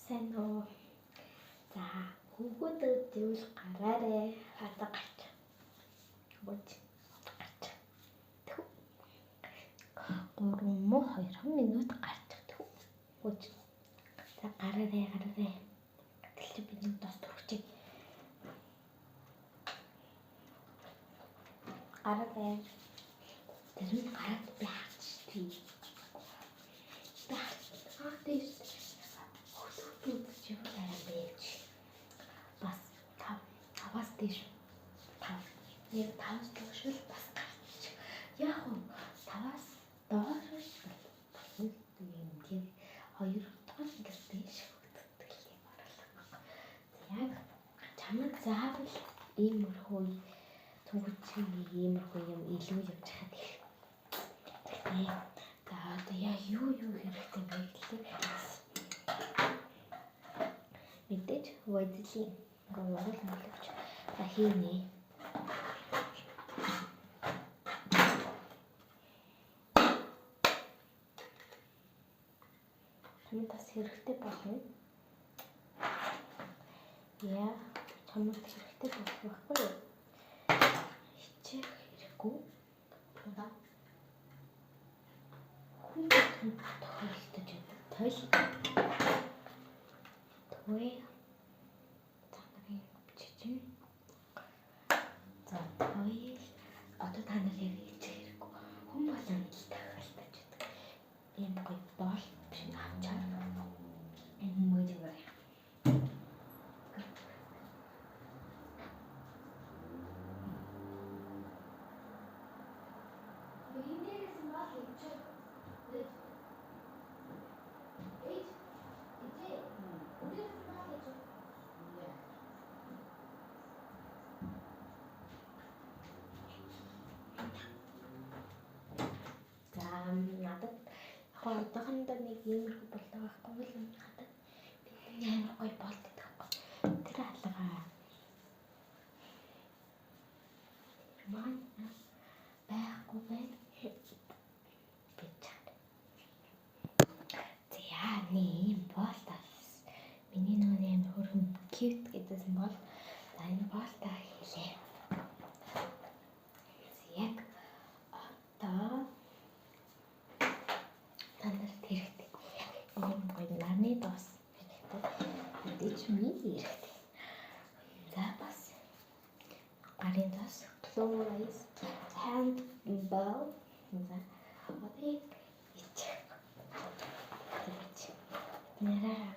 Сайн уу. За, хүүгүүдэд зүйл гараарэ. Хата гарч. Бод. Гарч. 3 минут гарч. Бод. За, гараарэ. Гэтэл би нэг тос төрчих. Гараарэ. Тэр гараад би хаачих. This бас таваас дээш нэг таваас доош л бас гарч. Яг уу таваас доош юм тийм 2 дахь гэр дээш хөгддөг юм байна. Яг чамд заавал иймэрхүү иймэрхүү юм илүү явж хаад их. За одоо яа юу хэрэгтэй бэ гэхлээр мэдээж вайдлийн гомрол нөлөөч та хийнэ. Таны бас хэрэгтэй болно. Яа, чамд хэрэгтэй болох байхгүй юу? Хичээх хэрэггүй. Удаа. Хүн тохиолдож байдаг. Той танарын бичиж. За той одоо та нар яг хичээх хэрэггүй. Хүн болон ил тохиолдож байдаг. Ийм гоё бол биш авчаар. Энэ мөж юм. Надад одоохондоо нэг иймэрхүү болдог байхгүй л надад би амар гоё болдог байхгүй. Тэр алгаа маань байхгүй байна. Би чад. За ийм болтаас миний нөгөө амар хөрхөн cute гэдсэн бол за энэ болтаа хийлээ. Яг одоо танарт хэрэгтэй. Ийм гоё нарны доос хэрэгтэй. Мэдээж миний хэрэгтэй. За бас гарын доос close hand bow. За одоо ич. Нэраа